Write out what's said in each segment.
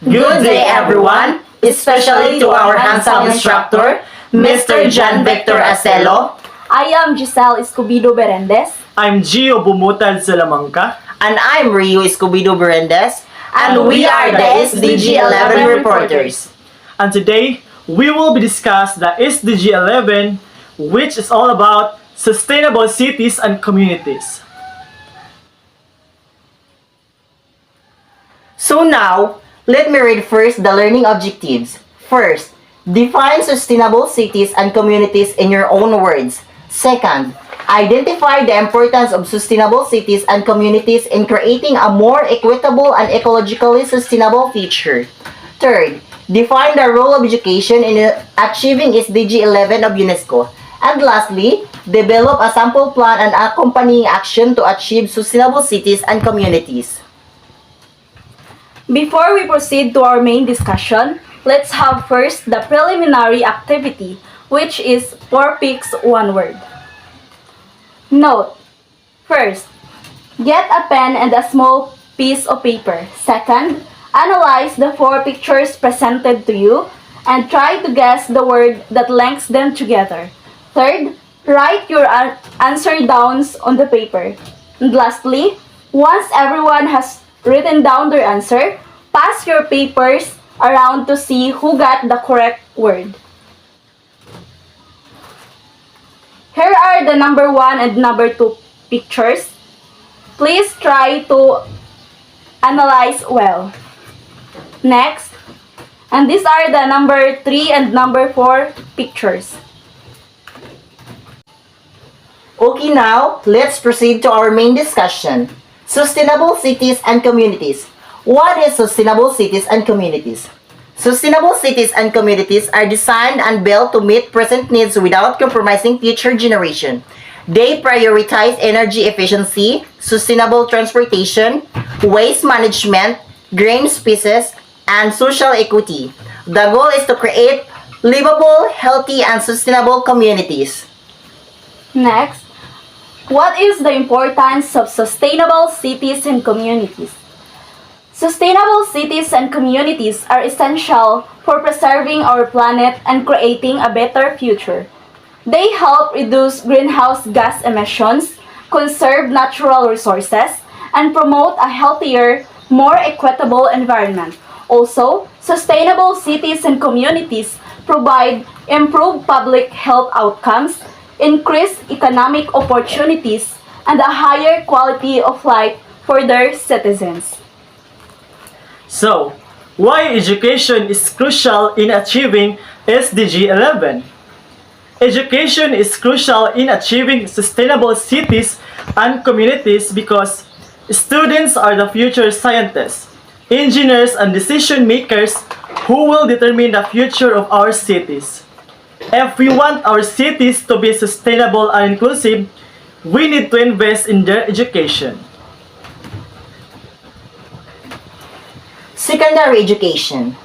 Good day, everyone, especially to our handsome instructor, Mr. John Victor Acelo. I am Giselle Escobedo Berendes. I'm Gio Bumutad Salamanca. And I'm Rio Escobedo Berendes. And we are the SDG 11 reporters. And today, we will be discuss the SDG 11, which is all about sustainable cities and communities. So now, let me read first the learning objectives. First, define sustainable cities and communities in your own words. Second, identify the importance of sustainable cities and communities in creating a more equitable and ecologically sustainable future. Third, define the role of education in achieving SDG 11 of UNESCO. And lastly, develop a sample plan and accompanying action to achieve sustainable cities and communities. Before we proceed to our main discussion, let's have first the preliminary activity, which is 4 picks 1 word. Note: first, get a pen and a small piece of paper. Second, analyze the 4 pictures presented to you and try to guess the word that links them together. Third, write your answer down on the paper. And lastly, once everyone has written down their answer, pass your papers around to see who got the correct word. Here are the number 1 and number 2 pictures. Please try to analyze well. Next, and these are the number 3 and number 4 pictures. Okay, now, let's proceed to our main discussion. Sustainable cities and communities. What is sustainable cities and communities? Sustainable cities and communities are designed and built to meet present needs without compromising future generation. They prioritize energy efficiency, sustainable transportation, waste management, green species, and social equity. The goal is to create livable, healthy, and sustainable communities. Next, what is the importance of sustainable cities and communities? Sustainable cities and communities are essential for preserving our planet and creating a better future. They help reduce greenhouse gas emissions, conserve natural resources, and promote a healthier, more equitable environment. Also, sustainable cities and communities provide improved public health outcomes, increased economic opportunities, and a higher quality of life for their citizens. So, why education is crucial in achieving SDG 11? Education is crucial in achieving sustainable cities and communities because students are the future scientists, engineers, and decision makers who will determine the future of our cities. If we want our cities to be sustainable and inclusive, we need to invest in their education. Secondary education.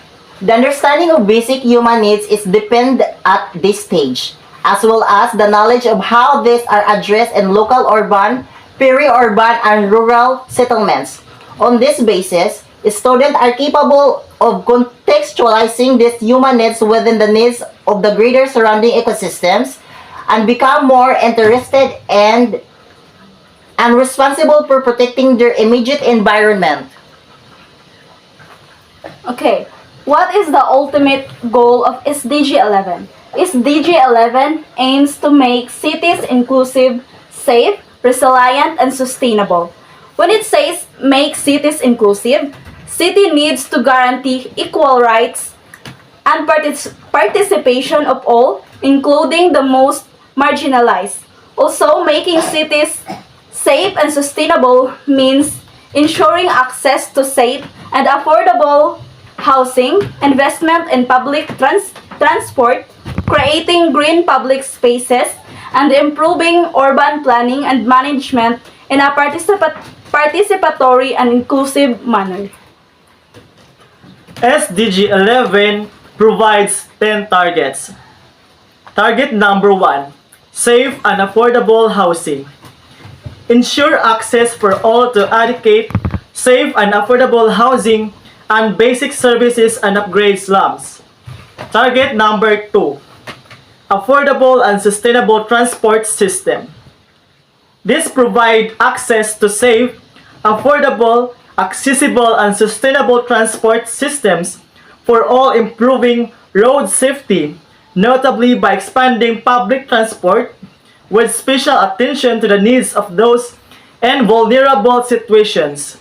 The understanding of basic human needs is depend at this stage, as well as the knowledge of how these are addressed in local urban, peri-urban, and rural settlements. On this basis, students are capable of contextualizing these human needs within the needs of the greater surrounding ecosystems and become more interested and responsible for protecting their immediate environment. Okay, what is the ultimate goal of SDG 11? SDG 11 aims to make cities inclusive, safe, resilient, and sustainable. When it says make cities inclusive, city needs to guarantee equal rights and participation of all, including the most marginalized. Also, making cities safe and sustainable means ensuring access to safe and affordable housing, investment in public transport, creating green public spaces, and improving urban planning and management in a participatory and inclusive manner. SDG 11 provides 10 targets. Target number 1, safe and affordable housing. Ensure access for all to adequate, safe and affordable housing and basic services and upgrade slums. Target number 2. Affordable and sustainable transport system. This provides access to safe, affordable, accessible, and sustainable transport systems for all, improving road safety, notably by expanding public transport with special attention to the needs of those in vulnerable situations: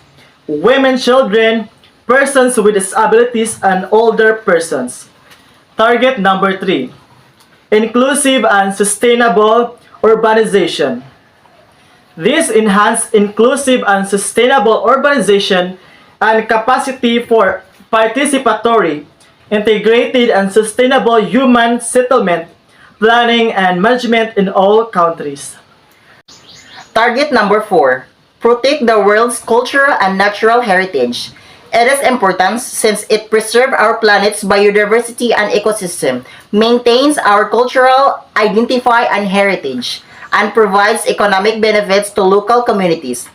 women, children, persons with disabilities, and older persons. Target number 3. Inclusive and sustainable urbanization. This enhanced inclusive and sustainable urbanization and capacity for participatory, integrated, and sustainable human settlement, planning, and management in all countries. Target number 4. Protect the world's cultural and natural heritage. It is important since it preserves our planet's biodiversity and ecosystem, maintains our cultural identity and heritage, and provides economic benefits to local communities.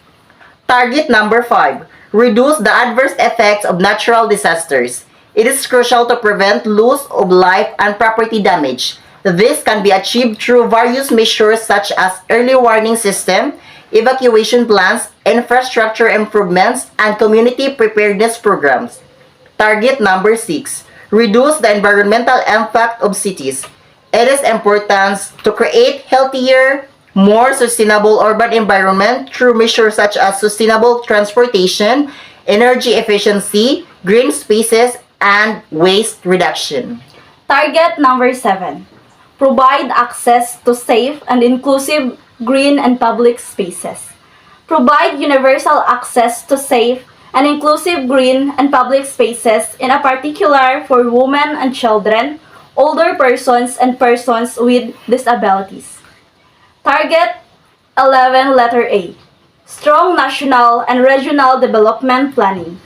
Target number 5. Reduce the adverse effects of natural disasters. It is crucial to prevent loss of life and property damage. This can be achieved through various measures such as early warning system, evacuation plans, infrastructure improvements, and community preparedness programs. Target number 6. Reduce the environmental impact of cities. It is important to create healthier, more sustainable urban environment through measures such as sustainable transportation, energy efficiency, green spaces, and waste reduction. Target number 7. Provide access to safe and inclusive green and public spaces. Provide universal access to safe and inclusive green and public spaces, in a particular for women and children, older persons, and persons with disabilities. Target 11, letter A. Strong national and regional development planning.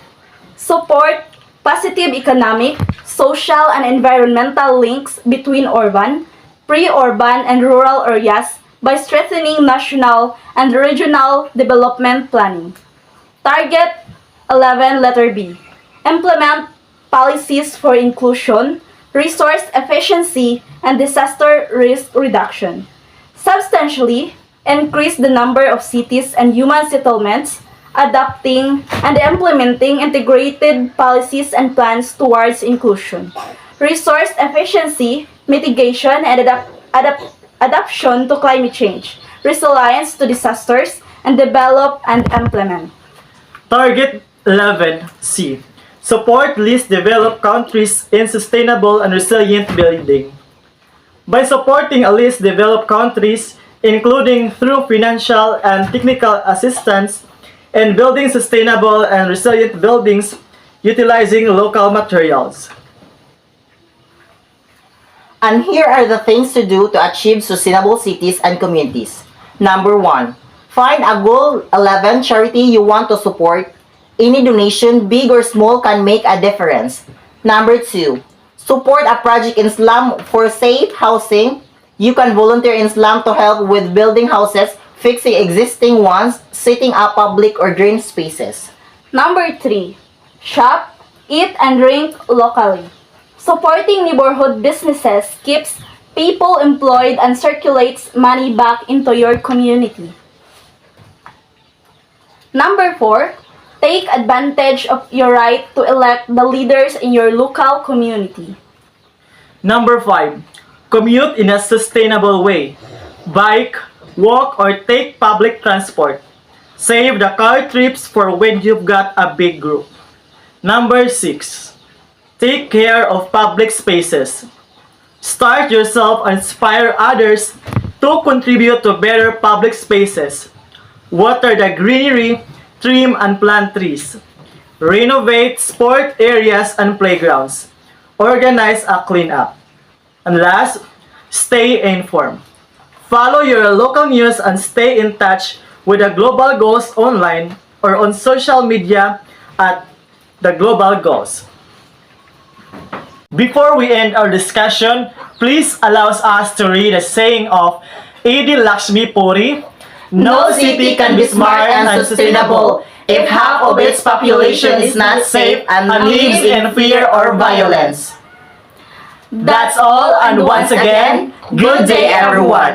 Support positive economic, social, and environmental links between urban, pre-urban, and rural areas by strengthening national and regional development planning. Target 11, letter B. Implement policies for inclusion, resource efficiency, and disaster risk reduction. Substantially increase the number of cities and human settlements, adopting and implementing integrated policies and plans towards inclusion, resource efficiency, mitigation, and adaptation to climate change, resilience to disasters, and develop and implement. Target 11C. Support least developed countries in sustainable and resilient building. By supporting at least developed countries, including through financial and technical assistance, in building sustainable and resilient buildings utilizing local materials. And here are the things to do to achieve sustainable cities and communities. Number 1. Find a Goal 11 charity you want to support. Any donation, big or small, can make a difference. Number 2. Support a project in slum for safe housing. You can volunteer in slum to help with building houses, fixing existing ones, setting up public or green spaces. Number 3. Shop, eat, and drink locally. Supporting neighborhood businesses keeps people employed and circulates money back into your community. Number 4. Take advantage of your right to elect the leaders in your local community. Number 5. Commute in a sustainable way. Bike, walk, or take public transport. Save the car trips for when you've got a big group. Number 6. Take care of public spaces. Start yourself and inspire others to contribute to better public spaces. Water the greenery, trim and plant trees. Renovate sport areas and playgrounds. Organize a cleanup. And last, stay informed. Follow your local news and stay in touch with the Global Goals online or on social media at the Global Goals. Before we end our discussion, please allow us to read a saying of A.D. Lakshmi Puri. No city can be smart and sustainable if half of its population is not safe and lives in fear or violence. That's all, and once again, good day everyone!